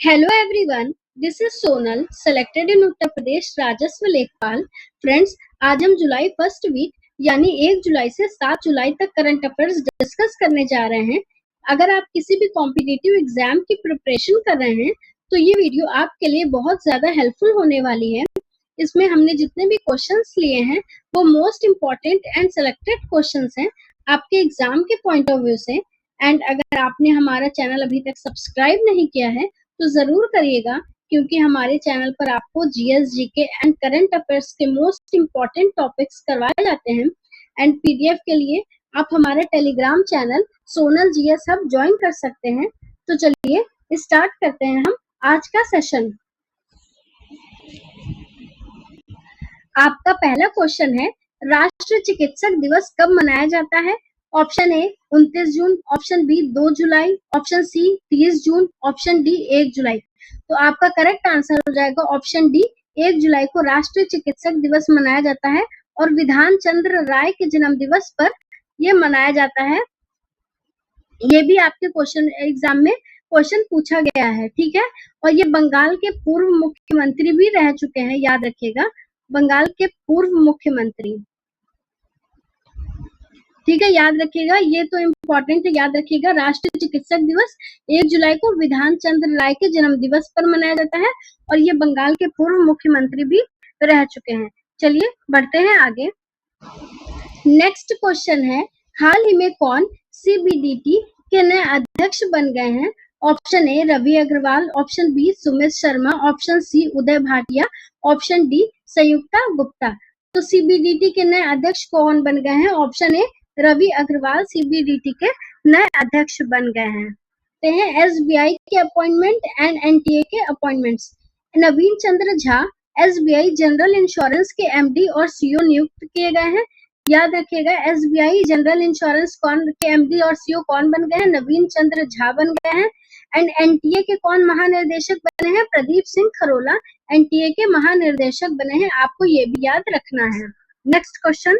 Hello everyone, this is Sonal, selected in Uttar Pradesh राजस्व लेखपाल। Friends, आज हम जुलाई फर्स्ट वीक यानी 1 जुलाई से 7 जुलाई तक करंट अफेयर्स डिस्कस करने जा रहे हैं। अगर आप किसी भी कॉम्पिटिटिव एग्जाम की प्रिपरेशन कर रहे हैं तो ये वीडियो आपके लिए बहुत ज्यादा हेल्पफुल होने वाली है। इसमें हमने जितने भी क्वेश्चंस लिए हैं वो most important and selected questions हैं आपके एग्जाम के पॉइंट ऑफ व्यू से। एंड अगर आपने हमारा चैनल अभी तक सब्सक्राइब नहीं किया है तो जरूर करिएगा, क्योंकि हमारे चैनल पर आपको GS, GK and current affairs के मोस्ट इम्पॉर्टेंट टॉपिक्स करवाए जाते हैं। एंड पीडीएफ के लिए आप हमारे Telegram channel Sonal GS hub join कर सकते हैं। तो चलिए स्टार्ट करते हैं हम आज का सेशन। आपका पहला क्वेश्चन है, राष्ट्रीय चिकित्सक दिवस कब मनाया जाता है? ऑप्शन ए 29 जून, ऑप्शन बी 2 जुलाई, ऑप्शन सी 30 जून, ऑप्शन डी 1 जुलाई। तो आपका करेक्ट आंसर हो जाएगा ऑप्शन डी, 1 जुलाई को राष्ट्रीय चिकित्सक दिवस मनाया जाता है और विधान चंद्र राय के जन्म दिवस पर यह मनाया जाता है। ये भी आपके क्वेश्चन एग्जाम में क्वेश्चन पूछा गया है, ठीक है। और ये बंगाल के पूर्व मुख्यमंत्री भी रह चुके हैं, याद रखिएगा, बंगाल के पूर्व मुख्यमंत्री, ठीक है, याद रखिएगा, ये तो इम्पोर्टेंट है, याद रखिएगा। राष्ट्रीय चिकित्सक दिवस 1 जुलाई को विधान चंद्र राय के जन्म दिवस पर मनाया जाता है और ये बंगाल के पूर्व मुख्यमंत्री भी रह चुके हैं। चलिए बढ़ते हैं आगे। नेक्स्ट क्वेश्चन है, हाल ही में कौन सीबीडीटी के नए अध्यक्ष बन गए हैं? Option A Ravi Agarwal, option B Sumit Sharma, option C Uday Bhatia, option D Sanyukta Gupta. तो सीबीडीटी के नए अध्यक्ष कौन बन गए हैं? Option A Ravi Agarwal CBDT के नए अध्यक्ष बन गए हैं। एसबीआई के अपॉइंटमेंट एंड एनटीए के appointments. Naveen Chandra Jha SBI general insurance के एमडी और सीईओ नियुक्त किए गए हैं। याद रखिएगा, एसबीआई जनरल इंश्योरेंस कौन के एमडी और सीईओ कौन बन गए हैं? नवीन चंद्र झा बन गए हैं। एंड एनटीए के कौन महानिर्देशक बने हैं? प्रदीप सिंह खरोला एनटीए के महानिर्देशक बने हैं। आपको ये भी याद रखना है। नेक्स्ट क्वेश्चन,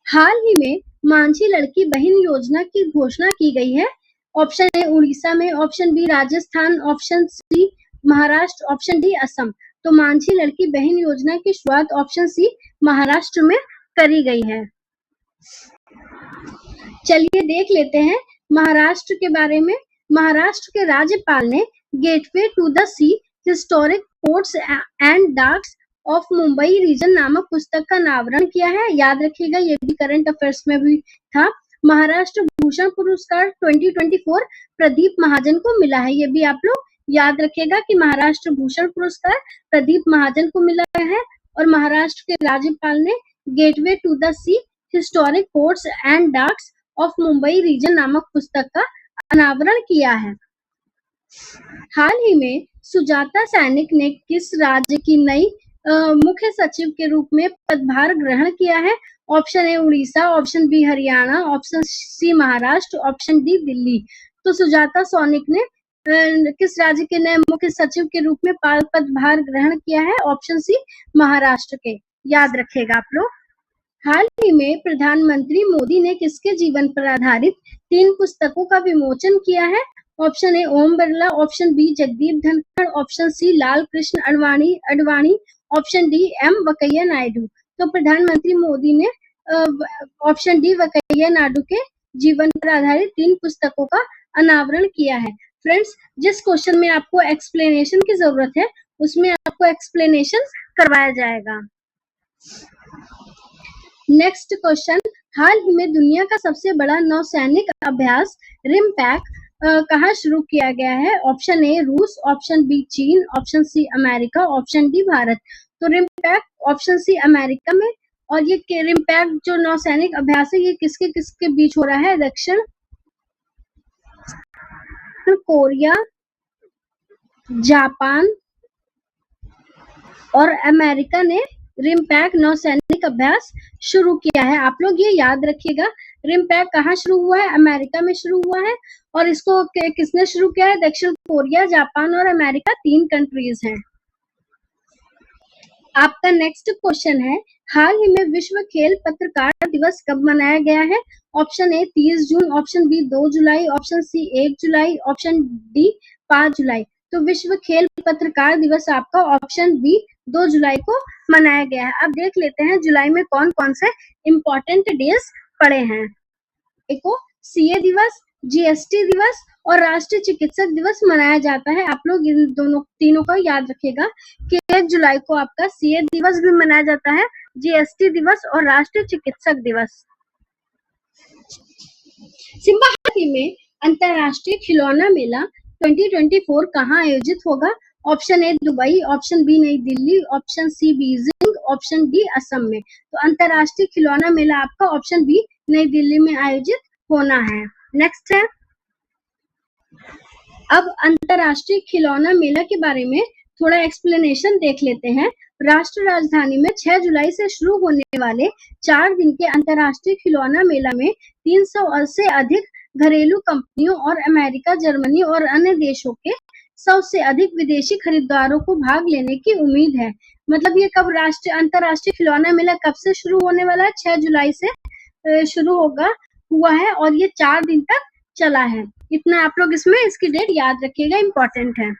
हाल ही में मांझी लड़की बहन योजना की घोषणा की गई है। ऑप्शन ए उड़ीसा में, option B Rajasthan, option C Maharashtra, option D Assam. तो मांझी लड़की बहन योजना की शुरुआत ऑप्शन सी महाराष्ट्र में करी गई है। चलिए देख लेते हैं महाराष्ट्र के बारे में। महाराष्ट्र के राज्यपाल ने gateway to the sea historic ports and docks of Mumbai region नामक पुस्तक का अनावरण किया है। याद रखिएगा, ये भी करंट अफेयर्स में भी था। महाराष्ट्र भूषण पुरस्कार 2024 प्रदीप महाजन को मिला है। ये भी आप लोग याद रखिएगा कि महाराष्ट्र भूषण पुरस्कार प्रदीप महाजन को मिला है। और महाराष्ट्र के राज्यपाल ने gateway to the sea historic ports and docks of Mumbai region नामक पुस्तक का अनावरण किया है। हाल ही में सुजाता सैनिक ने किस राज्य की नई मुख्य सचिव के रूप में पदभार ग्रहण किया है? Option A Orissa, option B Haryana, option C Maharashtra, option D Delhi. तो सुजाता सैनिक ने किस राज्य के नए मुख्य सचिव के रूप में पदभार ग्रहण किया है? ऑप्शन सी महाराष्ट्र के, याद रखेगा आप लोग। हाल ही में प्रधानमंत्री मोदी ने किसके जीवन पर आधारित 3 पुस्तकों का विमोचन किया है? Option A Om Birla, option B Jagdeep Dhankhar, option C Lal Krishna Advani, option D M Venkaiah Naidu. तो प्रधानमंत्री मोदी ने ऑप्शन डी वेंकैया नायडू के जीवन पर आधारित 3 पुस्तकों का अनावरण किया है। फ्रेंड्स, जिस क्वेश्चन में आपको एक्सप्लेनेशन की जरूरत है उसमें आपको एक्सप्लेनेशन करवाया जाएगा। नेक्स्ट क्वेश्चन, हाल ही में दुनिया का सबसे बड़ा नौसैनिक अभ्यास रिमपैक कहाँ शुरू किया गया है? ऑप्शन ए रूस, ऑप्शन बी चीन, option C America, option D Bharat. तो रिमपैक ऑप्शन सी अमेरिका में। और ये रिमपैक जो नौसैनिक अभ्यास है ये किसके किसके बीच हो रहा है? दक्षिण कोरिया, जापान और अमेरिका ने रिमपैक नौसैनिक अभ्यास शुरू किया है। आप लोग ये याद रखिएगा, रिमपैक कहाँ शुरू हुआ है? अमेरिका में शुरू हुआ है। और इसको किसने शुरू किया है? दक्षिण कोरिया, जापान और अमेरिका, 3 कंट्रीज हैं। आपका नेक्स्ट क्वेश्चन है, हाल ही में विश्व खेल पत्रकार दिवस कब मनाया गया है? Option A 30 June, option B 2 जुलाई, ऑप्शन सी 1 जुलाई, ऑप्शन डी 5 जुलाई। तो विश्व खेल पत्रकार दिवस आपका ऑप्शन बी 2 जुलाई को मनाया गया है। अब देख लेते हैं जुलाई में कौन कौन से इम्पोर्टेंट डेज पड़े हैं। देखो, सीए दिवस, जीएसटी दिवस और राष्ट्रीय चिकित्सक दिवस मनाया जाता है। आप लोग इन दोनों तीनों का याद रखिएगा कि 1 जुलाई को आपका सीए दिवस भी मनाया जाता है, जीएसटी दिवस और राष्ट्रीय चिकित्सक दिवस। सिम्बाहाटी में अंतरराष्ट्रीय खिलौना मेला 2024 कहाँ आयोजित होगा? Option A Dubai, option B New Delhi, option C Beijing, option D Assam में। तो अंतरराष्ट्रीय खिलौना मेला आपका ऑप्शन बी नई दिल्ली में आयोजित होना है। नेक्स्ट है, अब अंतरराष्ट्रीय खिलौना मेला के बारे में थोड़ा एक्सप्लेनेशन देख लेते हैं। राष्ट्र राजधानी में 6 जुलाई से शुरू होने वाले 4 दिन के अंतरराष्ट्रीय खिलौना मेला में 300 से अधिक घरेलू कंपनियों और अमेरिका, जर्मनी और अन्य देशों के 100 से अधिक विदेशी खरीदारों को भाग लेने की उम्मीद है। मतलब ये कब अंतरराष्ट्रीय खिलौना मेला कब से शुरू होने वाला है? 6 जुलाई से शुरू हुआ है और ये 4 दिन तक चला है। इतना आप लोग इसमें इसकी डेट याद रखिएगा, इम्पोर्टेंट है।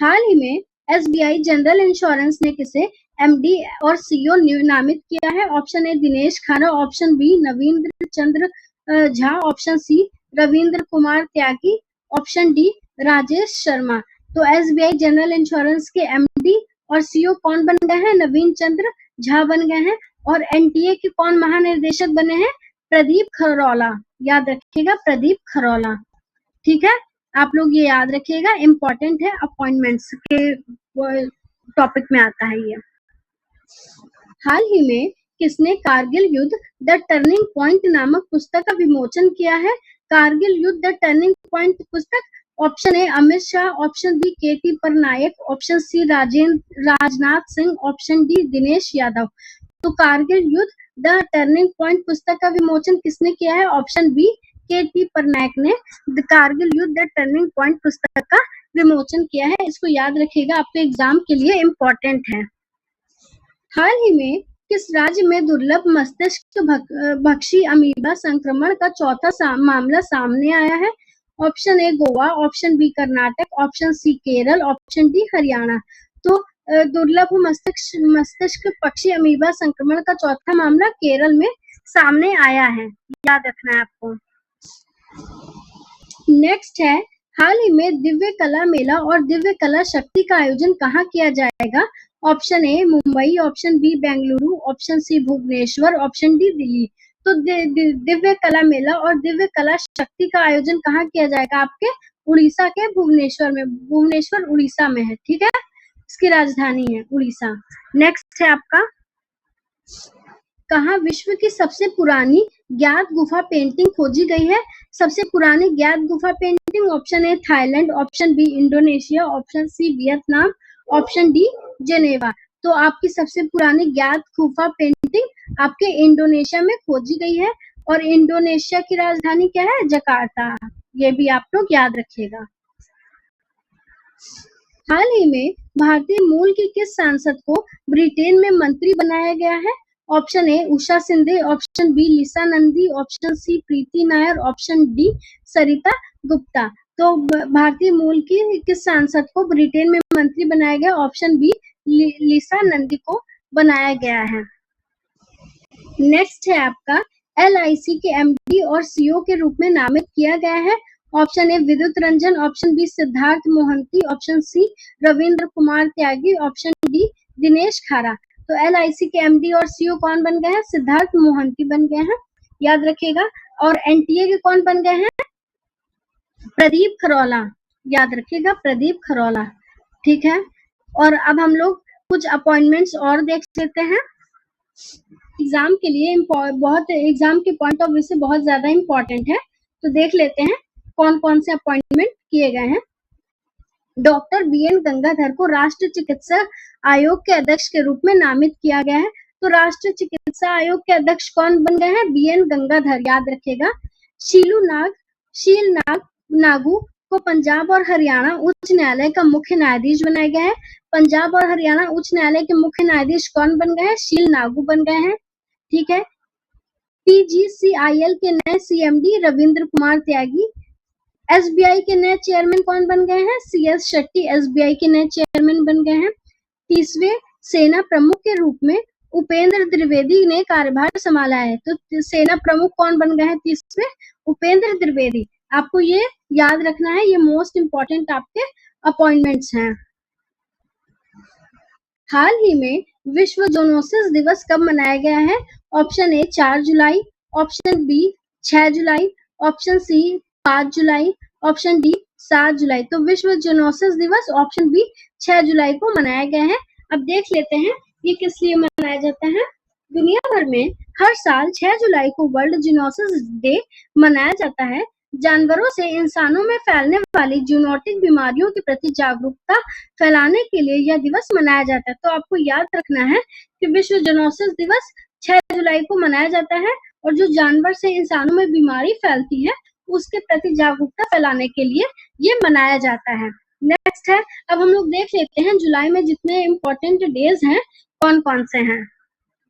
हाल ही में एसबीआई जनरल इंश्योरेंस ने किसे एमडी और सीईओ नामित किया है? Option A Dinesh Khara, option B नवींद्र Chandra Jha, option C Ravindra Kumar Tyagi, option D Rajesh Sharma. तो एसबीआई जनरल इंश्योरेंस के एमडी और सीईओ कौन बन गए हैं? नवीन चंद्र झा बन गए हैं। और एनटीए के कौन महानिर्देशक बने हैं? प्रदीप खरोला। याद रखिएगा, प्रदीप खरोला। ठीक है, आप लोग ये याद रखिएगा, इम्पोर्टेंट है, अपॉइंटमेंट्स के टॉपिक में आता है ये। हाल ही में किसने कारगिल युद्ध द टर्निंग पॉइंट नामक पुस्तक का विमोचन किया है? कारगिल युद्ध द टर्निंग पॉइंट पुस्तक, option A Amit Shah, option B KT Patnaik, option C Rajnath Singh, option D Dinesh Yadav. तो कारगिल युद्ध द टर्निंग पॉइंट पुस्तक का विमोचन किसने किया है? ऑप्शन बी केटी पटनायक ने कारगिल युद्ध द टर्निंग पॉइंट पुस्तक का विमोचन किया है। इसको याद रखिएगा, आपके एग्जाम के लिए इम्पोर्टेंट है। हाल ही में किस राज्य में दुर्लभ मस्तिष्क भक्षी अमीबा संक्रमण का चौथा मामला सामने आया है? Option A Goa, option B Karnataka, option C Kerala, option D Haryana. तो दुर्लभ मस्तिष्क पक्षी अमीबा संक्रमण का चौथा मामला केरल में सामने आया है, याद रखना है आपको। नेक्स्ट है, हाल ही में दिव्य कला मेला और दिव्य कला शक्ति का आयोजन कहाँ किया जाएगा? Option A Mumbai, option B Bengaluru, option C Bhubaneswar, option D Delhi. तो दिव्य कला मेला और दिव्य कला शक्ति का आयोजन कहाँ किया जाएगा? आपके उड़ीसा के भुवनेश्वर में। भुवनेश्वर उड़ीसा में है, ठीक है, इसकी राजधानी है उड़ीसा। नेक्स्ट है आपका, कहाँ विश्व की सबसे पुरानी ज्ञात गुफा पेंटिंग खोजी गई है? सबसे पुरानी ज्ञात गुफा painting, option A Thailand, option B Indonesia, option C Vietnam, option D Geneva. तो आपकी सबसे पुरानी ज्ञात गुफा पेंटिंग आपके इंडोनेशिया में खोजी गई है और इंडोनेशिया की राजधानी क्या है? जकार्ता। ये भी आप लोग याद रखिएगा। हाल ही में भारतीय मूल की किस सांसद को ब्रिटेन में मंत्री बनाया गया है? Option A Usha Sindhe, option B Lisa Nandy, option C Preeti Nair, option D Sarita Gupta. तो भारतीय मूल की किस सांसद को ब्रिटेन में मंत्री बनाया गया? ऑप्शन बी लीसा नंदी को बनाया गया है। नेक्स्ट है आपका, एलआईसी के एमडी और सीईओ के रूप में नामित किया गया है। Option A Vidyut Ranjan, option B Siddharth Mohanty, option C Ravindra Kumar Tyagi, option D Dinesh Khara. तो एलआईसी के एमडी और सीईओ कौन बन गए हैं? सिद्धार्थ मोहंती बन गए हैं, याद रखिएगा। और एनटीए के कौन बन गए हैं? प्रदीप खरोला, याद रखिएगा, प्रदीप खरोला। ठीक है, और अब हम लोग कुछ अपॉइंटमेंट्स और देख लेते हैं। एग्जाम के लिए बहुत, एग्जाम के पॉइंट ऑफ व्यू से बहुत ज्यादा इम्पोर्टेंट है, तो देख लेते हैं कौन कौन से अपॉइंटमेंट किए गए हैं। डॉक्टर बीएन गंगाधर को राष्ट्रीय चिकित्सा आयोग के अध्यक्ष के रूप में नामित किया गया है। तो राष्ट्रीय चिकित्सा आयोग के अध्यक्ष कौन बन गए हैं? बीएन गंगाधर, याद रखिएगा। शील नागू को पंजाब और हरियाणा उच्च न्यायालय का मुख्य न्यायाधीश बनाया गया है। पंजाब और हरियाणा उच्च न्यायालय के मुख्य न्यायाधीश कौन बन गए हैं? शील नागू बन गए हैं। ठीक है। पीजीसीआईएल के नए सीएमडी रविंद्र कुमार त्यागी। एसबीआई के नए चेयरमैन कौन बन गए हैं? सीएस शेट्टी एसबीआई के नए चेयरमैन बन गए हैं। तीसरे सेना प्रमुख के रूप में उपेंद्र द्विवेदी ने कार्यभार संभाला है। तो सेना प्रमुख कौन बन गए हैं तीसरे? उपेंद्र द्विवेदी। आपको ये याद रखना है, ये मोस्ट इंपॉर्टेंट आपके अपॉइंटमेंट्स हैं। हाल ही में विश्व ज़ूनोसिस दिवस कब मनाया गया है? ऑप्शन ए 4 जुलाई, ऑप्शन बी 6 जुलाई, ऑप्शन सी 5 जुलाई, ऑप्शन डी 7 जुलाई। तो विश्व ज़ूनोसिस दिवस ऑप्शन बी 6 जुलाई को मनाया गया है। अब देख लेते हैं ये किस लिए मनाया जाता है। दुनिया भर में हर साल 6 जुलाई को वर्ल्ड ज़ूनोसिस डे मनाया जाता है। जानवरों से इंसानों में फैलने वाली जूनोटिक बीमारियों के प्रति जागरूकता फैलाने के लिए यह दिवस मनाया जाता है। तो आपको याद रखना है कि विश्व ज़ूनोसिस दिवस 6 जुलाई को मनाया जाता है और जो जानवर से इंसानों में बीमारी फैलती है उसके प्रति जागरूकता फैलाने के लिए ये मनाया जाता है। नेक्स्ट है, अब हम लोग देख लेते हैं जुलाई में जितने इम्पोर्टेंट डेज हैं कौन कौन से हैं।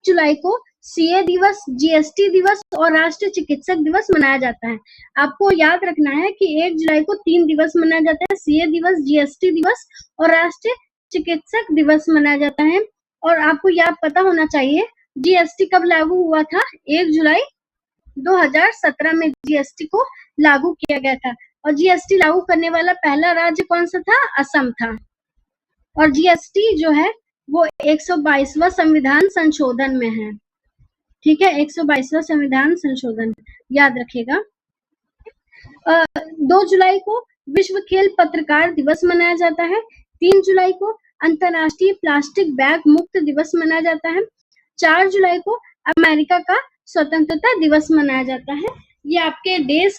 जुलाई को सीए दिवस, जीएसटी दिवस और राष्ट्रीय चिकित्सक दिवस मनाया जाता है। आपको याद रखना है कि 1 जुलाई को 3 दिवस मनाया जाता है, सीए दिवस, जीएसटी दिवस और राष्ट्रीय चिकित्सक दिवस मनाया जाता है। और आपको याद पता होना चाहिए जीएसटी कब लागू हुआ था? 1 जुलाई 2017 में जीएसटी को लागू किया गया था और जीएसटी लागू करने वाला पहला राज्य कौन सा था? असम था। और जीएसटी जो है वो 122वां संविधान संशोधन में है। ठीक है, 122वां संविधान संशोधन याद रखिएगा। 2 जुलाई को विश्व खेल पत्रकार दिवस मनाया जाता है। 3 जुलाई को अंतर्राष्ट्रीय प्लास्टिक बैग मुक्त दिवस मनाया जाता है। 4 जुलाई को अमेरिका का स्वतंत्रता दिवस मनाया जाता है। ये आपके डेज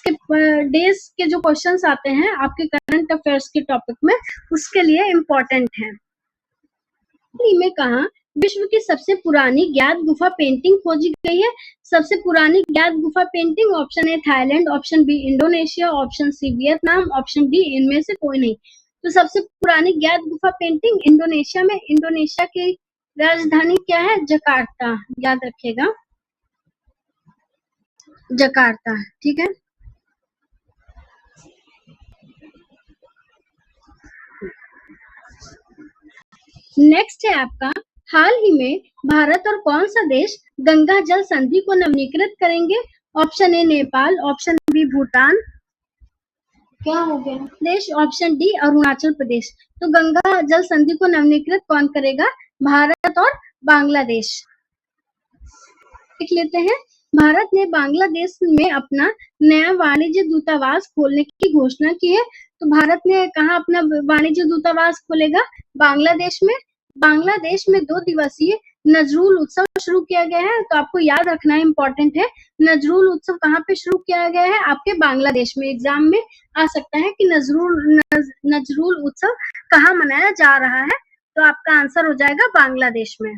के जो क्वेश्चंस आते हैं आपके करंट अफेयर्स के टॉपिक में, उसके लिए इम्पोर्टेंट है। में कहा विश्व की सबसे पुरानी ज्ञात गुफा पेंटिंग खोजी गई है? सबसे पुरानी ज्ञात गुफा painting option A Thailand, option B Indonesia, option C Vietnam, option D इनमें से कोई नहीं। तो सबसे पुरानी ज्ञात गुफा पेंटिंग इंडोनेशिया में। इंडोनेशिया की राजधानी क्या है? जकार्ता। याद रखिएगा, जकार्ता। ठीक है। नेक्स्ट है आपका, हाल ही में भारत और कौन सा देश गंगा जल संधि को नवीनीकृत करेंगे? Option A Nepal, option B Bhutan, क्या हो गया देश, ऑप्शन डी अरुणाचल प्रदेश। तो गंगा जल संधि को नवीनीकृत कौन करेगा? भारत और बांग्लादेश। देख लेते हैं, भारत ने बांग्लादेश में अपना नया वाणिज्य दूतावास खोलने की घोषणा की है। तो भारत ने कहाँ अपना वाणिज्य दूतावास खोलेगा? बांग्लादेश में। बांग्लादेश में 2 दिवसीय नजरुल उत्सव शुरू किया गया है। तो आपको याद रखना है, इम्पोर्टेंट है, नजरुल उत्सव कहाँ पे शुरू किया गया है? आपके बांग्लादेश में। एग्जाम में आ सकता है कि नजरुल उत्सव कहाँ मनाया जा रहा है, तो आपका आंसर हो जाएगा बांग्लादेश में।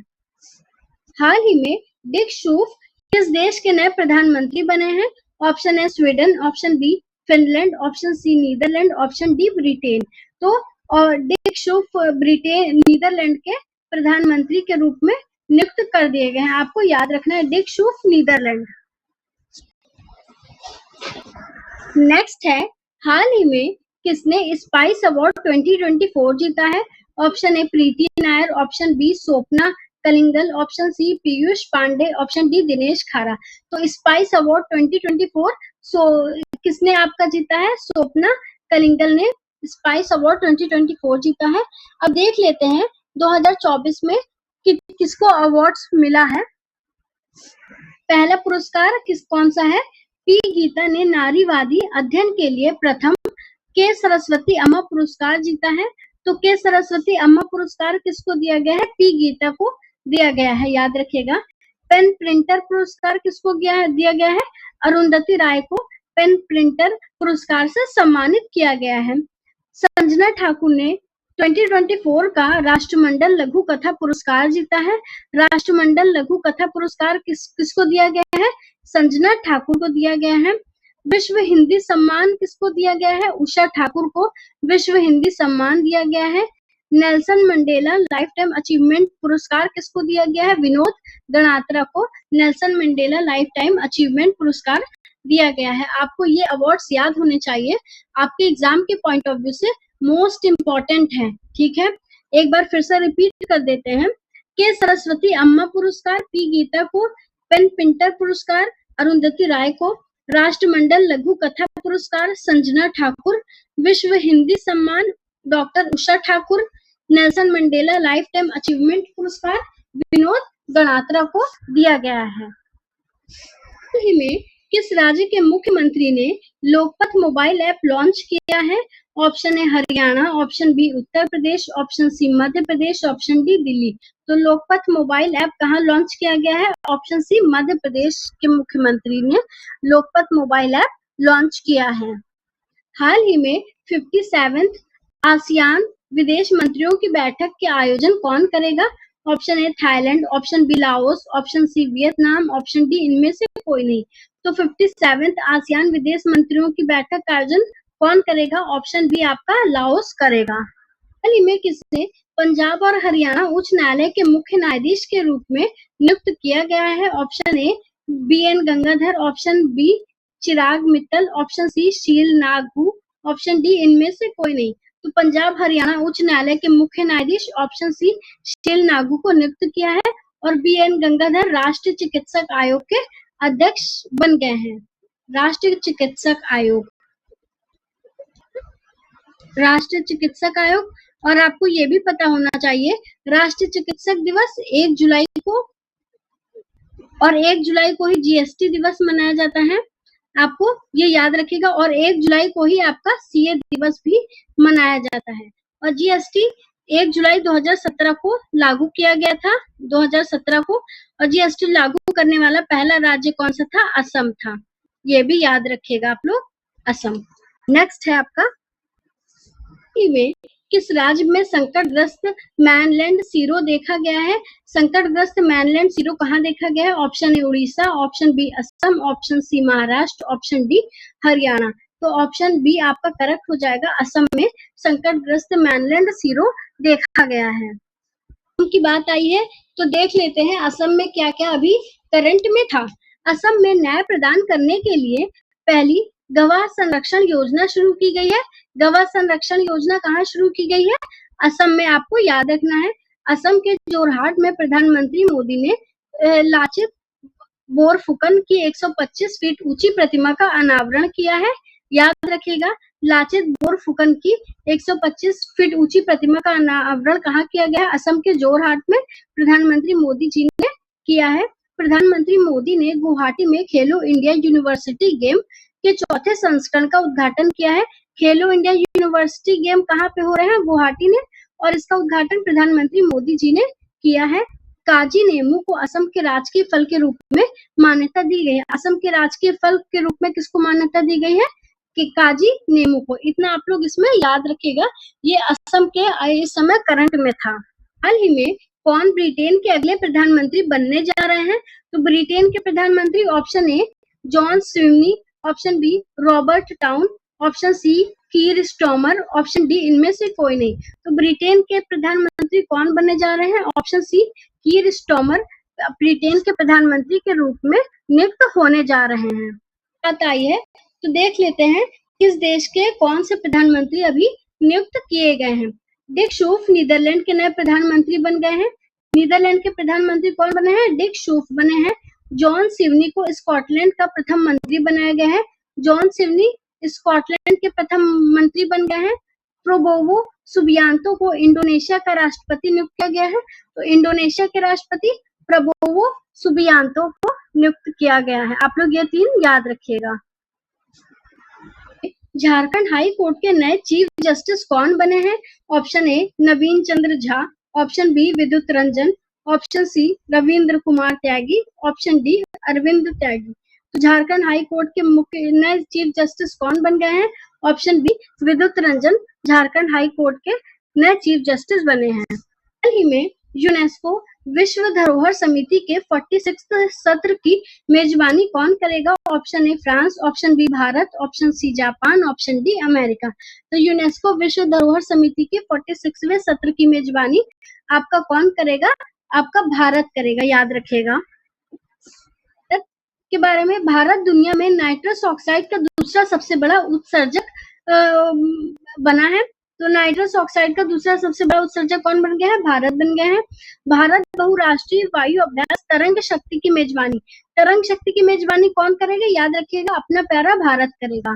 हाल ही में डिक शूफ किस देश के नए प्रधानमंत्री बने हैं? Option A Sweden, option B Finland, option C Netherland, option D Britain. तो और डिक शूफ ब्रिटेन नीदरलैंड के प्रधानमंत्री के रूप में नियुक्त कर दिए गए हैं। आपको याद रखना है, डिक शूफ नीदरलैंड। नेक्स्ट है, हाल ही में किसने स्पाइस अवार्ड 2024 जीता है? Option A Preeti Nair, option B Swapna Kalingal, option C Piyush Pandey, option D Dinesh Khara. तो स्पाइस अवार्ड 2024 किसने आपका जीता है? स्वप्ना कलिंगल ने स्पाइस अवार्ड 2024 जीता है। अब देख लेते हैं 2024 में किसको अवार्ड्स मिला है। पहला पुरस्कार कौन सा है? पी गीता ने नारीवादी अध्ययन के लिए प्रथम के सरस्वती अम्मा पुरस्कार जीता है। तो के सरस्वती अम्मा पुरस्कार किसको दिया गया है? पी गीता को दिया गया है, याद रखिएगा। पेन प्रिंटर पुरस्कार किसको दिया गया है? अरुंधति राय को पेन प्रिंटर पुरस्कार से सम्मानित किया गया है। संजना ठाकुर ने 2024 का राष्ट्रमंडल लघु कथा पुरस्कार जीता है। राष्ट्रमंडल लघु कथा पुरस्कार किसको दिया गया है? संजना ठाकुर को दिया गया है। विश्व हिंदी सम्मान किसको दिया गया है? उषा ठाकुर को विश्व हिंदी सम्मान दिया गया है। Nelson Mandela lifetime achievement पुरस्कार किसको दिया गया है? विनोद गणात्रा को Nelson Mandela lifetime achievement पुरस्कार दिया गया है। आपको ये अवार्ड्स याद होने चाहिए, आपके एग्जाम के पॉइंट ऑफ व्यू से मोस्ट इम्पोर्टेंट है। ठीक है, एक बार फिर से रिपीट कर देते हैं। के सरस्वती अम्मा पुरस्कार, पी गीता को पेन पिंटर पुरस्कार, अरुंधति राय को राष्ट्रमंडल लघु कथा पुरस्कार, Sanjana Thakur, Vishwa Hindi Samman doctor Usha Thakur, Nelson Mandela lifetime achievement पुरस्कार विनोद गणात्रा को दिया गया है। हाल ही में किस राज्य के मुख्यमंत्री ने लोकपथ मोबाइल ऐप लॉन्च किया है? Option A Haryana, option B Uttar Pradesh, option C Madhya Pradesh, option D Delhi. तो लोकपथ मोबाइल ऐप कहाँ लॉन्च किया गया है? ऑप्शन सी मध्य प्रदेश के मुख्यमंत्री ने लोकपथ मोबाइल ऐप लॉन्च किया है। हाल ही में 57th आसियान विदेश मंत्रियों की बैठक के आयोजन कौन करेगा? Option A Thailand, option B Laos, option C Vietnam, option D इनमें से कोई नहीं। तो 57th आसियान विदेश मंत्रियों की बैठक का आयोजन कौन करेगा? ऑप्शन बी आपका लाओस करेगा। हाल ही में किसे पंजाब और हरियाणा उच्च न्यायालय के मुख्य न्यायाधीश के रूप में नियुक्त किया गया है? Option A BN Gangadhar, option B Chirag Mittal, option C Sheel Nagu, option D इनमें से कोई नहीं। तो पंजाब हरियाणा उच्च न्यायालय के मुख्य न्यायाधीश ऑप्शन सी शील नागू को नियुक्त किया है और BN गंगाधर राष्ट्रीय चिकित्सक आयोग के अध्यक्ष बन गए हैं। राष्ट्रीय चिकित्सक आयोग, राष्ट्रीय चिकित्सक आयोग। और आपको ये भी पता होना चाहिए राष्ट्रीय चिकित्सक दिवस 1 जुलाई को और 1 जुलाई को ही GST दिवस मनाया जाता है, आपको ये याद रखिएगा। और 1 जुलाई को ही आपका CA दिवस भी मनाया जाता है। और GST 1 जुलाई 2017 को लागू किया गया था, 2017 को। और GST लागू करने वाला पहला राज्य कौन सा था? असम था। ये भी याद रखिएगा आप लोग, असम। नेक्स्ट है आपका में किस राज्य में संकटग्रस्त मैनलैंड सीरो देखा गया है? संकटग्रस्त मैनलैंड सीरो कहाँ देखा गया है? Option A Orissa, option B Assam, option C Maharashtra, option D Haryana. तो ऑप्शन बी आपका करेक्ट हो जाएगा, असम में संकटग्रस्त मैनलैंड सीरो देखा गया है। उनकी बात आई है तो देख लेते हैं असम में क्या क्या अभी करंट में था। असम में न्याय प्रदान करने के लिए पहली गवाह संरक्षण योजना शुरू की गई है। गवाह संरक्षण योजना कहाँ शुरू की गई है? असम में। आपको याद रखना है, असम के जोरहाट में प्रधानमंत्री मोदी ने लाचित बोरफुकन की 125 फीट ऊंची प्रतिमा का अनावरण किया है। याद रखिएगा, लाचित बोरफुकन की 125 फीट ऊंची प्रतिमा का अनावरण कहाँ किया गया? असम के जोरहाट में प्रधानमंत्री मोदी जी ने किया है। प्रधानमंत्री मोदी ने गुवाहाटी में खेलो इंडिया यूनिवर्सिटी गेम के चौथे संस्करण का उद्घाटन किया है। खेलो इंडिया यूनिवर्सिटी गेम कहाँ पे हो रहे हैं? गुवाहाटी में। और इसका उद्घाटन प्रधानमंत्री मोदी जी ने किया है। काजी नेमू को असम के राजकीय फल के रूप में मान्यता दी गई है। असम के राजकीय फल के रूप में किसको मान्यता दी गई है? कि काजी नेमू को। इतना आप लोग इसमें याद रखिएगा, ये असम के इस समय करंट में था। हाल ही में कौन ब्रिटेन के अगले प्रधानमंत्री बनने जा रहे हैं? तो ब्रिटेन के प्रधानमंत्री option A John Swinney, option B Robert Town, option C Keir Starmer, option D इनमें से कोई नहीं। तो ब्रिटेन के प्रधानमंत्री कौन बनने जा रहे हैं? Option C Keir Starmer Britain के प्रधानमंत्री के रूप में नियुक्त होने जा रहे हैं। बात आई है तो देख लेते हैं किस देश के कौन से प्रधानमंत्री अभी नियुक्त किए गए हैं। डिक शूफ नीदरलैंड के नए प्रधानमंत्री बन गए हैं। नीदरलैंड के प्रधानमंत्री कौन बने हैं? डिक शूफ बने हैं। जॉन सिवनी को स्कॉटलैंड का प्रथम मंत्री बनाया गया है। जॉन सिवनी स्कॉटलैंड के प्रथम मंत्री बन गए हैं। प्रोबोवो सुबियांतो को इंडोनेशिया का राष्ट्रपति नियुक्त किया गया है। तो इंडोनेशिया के राष्ट्रपति प्रोबोवो सुबियांतो को नियुक्त किया गया है। आप लोग ये 3 याद रखिएगा। झारखंड हाई कोर्ट के नए चीफ जस्टिस कौन बने हैं? Option A Naveen Chandra Jha, option B Vidyut Ranjan, option C Ravindra Kumar Tyagi, option D Arvind Tyagi. तो झारखंड हाई कोर्ट के मुख्य नए चीफ जस्टिस कौन बन गए हैं? Option B Vidyut Ranjan Jharkhand high court के नए चीफ जस्टिस बने हैं। हाल ही में यूनेस्को विश्व धरोहर समिति के 46वें सत्र की मेजबानी कौन करेगा? Option A France, option B Bharat, option C Japan, option D America. तो यूनेस्को विश्व धरोहर समिति के 46वें सत्र की मेजबानी आपका कौन करेगा? आपका भारत करेगा, याद रखिएगा। के बारे में, भारत दुनिया में नाइट्रस ऑक्साइड का दूसरा सबसे बड़ा उत्सर्जक बना है। तो नाइट्रस ऑक्साइड का दूसरा सबसे बड़ा उत्सर्जक कौन बन गया है? भारत बन गया है। भारत बहुराष्ट्रीय वायु अभ्यास तरंग शक्ति की मेजबानी, तरंग शक्ति की मेजबानी कौन करेगा? याद रखिएगा, अपना प्यारा भारत करेगा।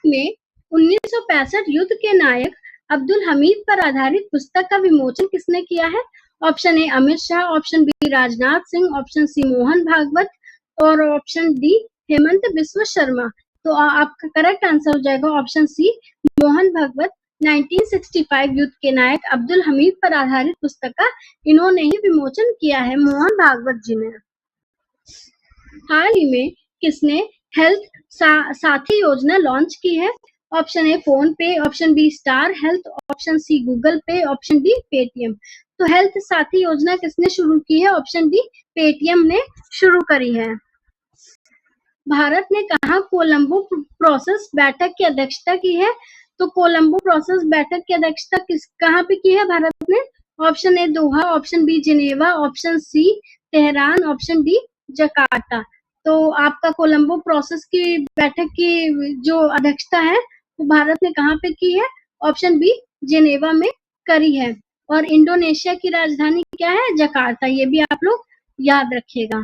में 1965 युद्ध के नायक अब्दुल हमीद पर आधारित पुस्तक का विमोचन किसने किया है? Option A Amit Shah, option B Rajnath Singh, option C Mohan Bhagwat और ऑप्शन डी हेमंत बिस्व शर्मा। तो आपका करेक्ट आंसर हो जाएगा ऑप्शन सी मोहन भागवत। 1965 युद्ध के नायक अब्दुल हमीद पर आधारित पुस्तक का इन्होंने ही विमोचन किया है, मोहन भागवत जी ने। हाल ही में किसने हेल्थ साथी योजना लॉन्च की है? Option A PhonePe, option B star health, option C Google Pay, option D Paytm. तो हेल्थ साथी योजना किसने शुरू की है? ऑप्शन डी पेटीएम ने शुरू करी है। भारत ने कहाँ कोलंबो प्रोसेस बैठक की अध्यक्षता की है? तो कोलंबो प्रोसेस बैठक की अध्यक्षता कहाँ पे की है भारत ने? Option A Doha, option B Geneva, option C Tehran, option D Jakarta. तो आपका कोलंबो प्रोसेस की बैठक की जो अध्यक्षता है वो भारत ने कहाँ पे की है? ऑप्शन बी जिनेवा में करी है। और इंडोनेशिया की राजधानी क्या है? जकार्ता। ये भी आप लोग याद रखिएगा।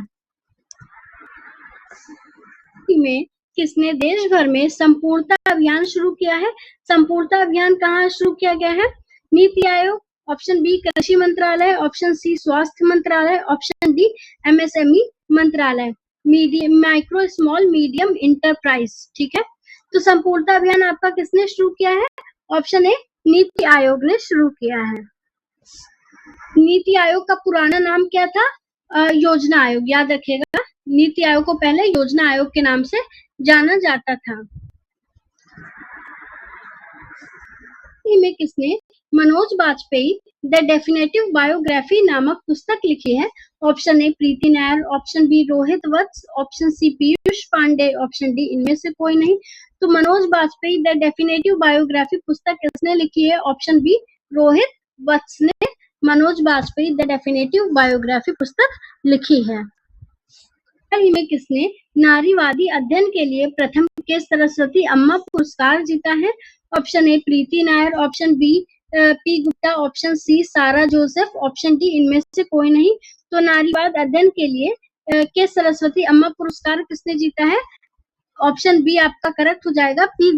में किसने देश भर में संपूर्णता अभियान शुरू किया है? संपूर्णता अभियान कहाँ शुरू किया गया है? नीति आयोग, ऑप्शन बी कृषि मंत्रालय, ऑप्शन सी स्वास्थ्य मंत्रालय, ऑप्शन डी एमएसएमई मंत्रालय, माइक्रो स्मॉल मीडियम इंटरप्राइज। ठीक है, तो संपूर्णता अभियान आपका किसने शुरू किया है? ऑप्शन ए नीति आयोग ने शुरू किया है। नीति आयोग का पुराना नाम क्या था? योजना आयोग, याद रखिएगा। नीति आयोग को पहले योजना आयोग के नाम से जाना जाता था। में किसने Manoj Bajpayee the definitive biography नामक पुस्तक लिखी है? Option A Preeti Nair, option B Rohit Vats, option C Piyush Pandey, option D इनमें से कोई नहीं। तो Manoj Bajpayee the definitive biography पुस्तक किसने लिखी है? ऑप्शन बी रोहित वत्स ने Manoj Bajpayee the definitive biography पुस्तक लिखी है। में किसने नारीवादी अध्ययन के लिए प्रथम के सरस्वती अम्मा पुरस्कार जीता है? Option A Preeti Nair, option B P Gupta, option C Sarah Joseph, option D इनमें से कोई नहीं। तो नारीवाद अध्ययन के लिए के सरस्वती अम्मा पुरस्कार किसने जीता है? ऑप्शन बी आपका करेक्ट हो जाएगा, पी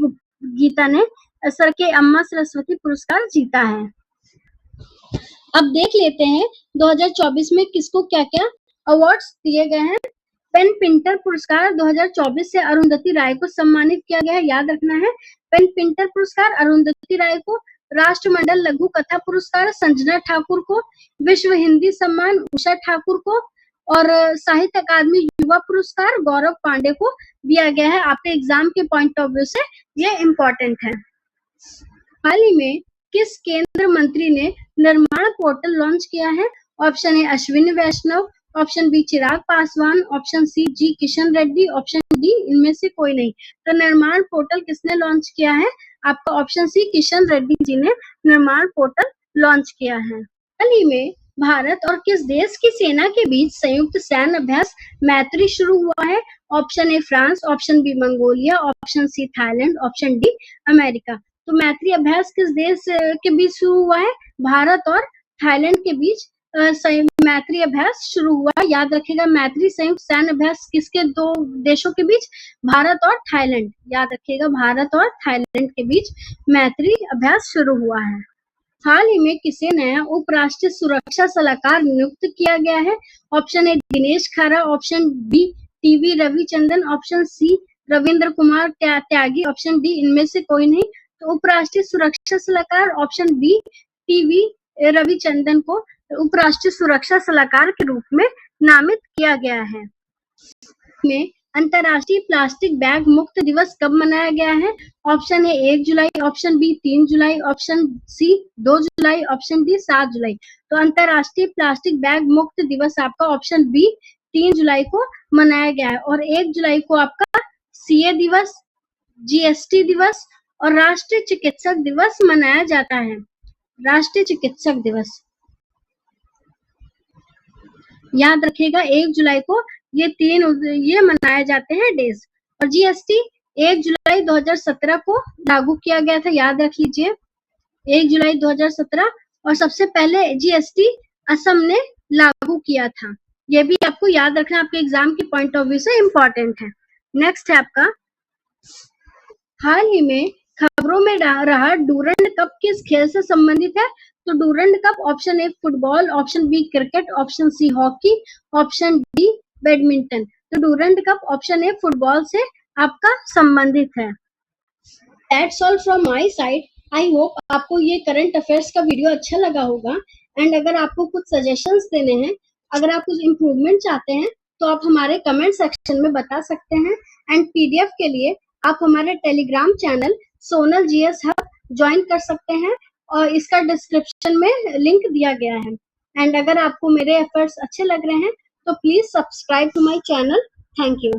गीता ने सर के अम्मा सरस्वती पुरस्कार जीता है। अब देख लेते हैं 2024 में किसको क्या क्या अवार्ड्स दिए गए हैं। पेन पिंटर पुरस्कार 2024 से अरुंधति राय को सम्मानित किया गया है, याद रखना है। पेन पिंटर पुरस्कार अरुंधति राय को, राष्ट्रमंडल लघु कथा पुरस्कार संजना ठाकुर को, विश्व हिंदी सम्मान उषा ठाकुर को और साहित्य अकादमी युवा पुरस्कार गौरव पांडे को दिया गया है। आपके एग्जाम के पॉइंट ऑफ व्यू से ये इम्पोर्टेंट है। हाल ही में किस केंद्र मंत्री ने निर्माण पोर्टल लॉन्च किया है? Option A Ashwini Vaishnaw, option B Chirag Paswan, option C G Kishan Reddy, option D इनमें से कोई नहीं। तो निर्माण पोर्टल किसने लॉन्च किया है? आपका ऑप्शन सी किशन रेड्डी जी ने निर्माण पोर्टल लॉन्च किया है। हाल ही में भारत और किस देश की सेना के बीच संयुक्त सैन्य अभ्यास मैत्री शुरू हुआ है? Option A France, option B Mongolia, option C Thailand, option D America. तो मैत्री अभ्यास किस देश के बीच शुरू हुआ है? भारत और थाईलैंड के बीच मैत्री अभ्यास शुरू हुआ। याद रखिएगा, मैत्री संयुक्त सैन्य अभ्यास किसके दो देशों के बीच? भारत और थाईलैंड। याद रखिएगा, भारत और थाईलैंड के बीच मैत्री अभ्यास शुरू हुआ है। हाल ही में किसे नया उपराष्ट्रीय सुरक्षा सलाहकार नियुक्त किया गया है? Option A Dinesh Khara, option B T V Ravichandran, option C Ravindra Kumar Tyagi, option D इनमें से कोई नहीं। तो उपराष्ट्रीय सुरक्षा सलाहकार ऑप्शन बी टीवी रविचंद्रन को उपराष्ट्रीय सुरक्षा सलाहकार के रूप में नामित किया गया है। में अंतर्राष्ट्रीय प्लास्टिक बैग मुक्त दिवस कब मनाया गया है? ऑप्शन ए 1 जुलाई, ऑप्शन बी 3 जुलाई, ऑप्शन सी 2 जुलाई, ऑप्शन डी 7 जुलाई। तो अंतर्राष्ट्रीय प्लास्टिक बैग मुक्त दिवस आपका ऑप्शन बी 3 जुलाई को मनाया गया है। और 1 जुलाई को आपका सीए दिवस, जीएसटी दिवस और राष्ट्रीय चिकित्सक दिवस मनाया जाता है। राष्ट्रीय चिकित्सक दिवस याद रखिएगा, 1 जुलाई को ये मनाए जाते हैं डेज। और जीएसटी 1 जुलाई 2017 को लागू किया गया था, याद रख लीजिए 1 जुलाई 2017। और सबसे पहले जीएसटी असम ने लागू किया था। ये भी आपको याद रखना, आपके एग्जाम के पॉइंट ऑफ व्यू से इम्पोर्टेंट है। नेक्स्ट है आपका, हाल ही में खबरों में रहा डूरंड कप किस खेल से संबंधित है? तो Durand Cup option A football, option B cricket, option C hockey, option D badminton. तो Durand Cup option A football से आपका संबंधित है। That's all from my side. I hope आपको ये करंट अफेयर्स का वीडियो अच्छा लगा होगा। एंड अगर आपको कुछ सजेशंस देने हैं, अगर आप कुछ इम्प्रूवमेंट चाहते हैं, तो आप हमारे कमेंट सेक्शन में बता सकते हैं। एंड पीडीएफ के लिए आप हमारे Telegram channel Sonal GS hub join कर सकते हैं, और इसका डिस्क्रिप्शन में लिंक दिया गया है। एंड अगर आपको मेरे एफर्ट्स अच्छे लग रहे हैं तो please subscribe to my channel. Thank you.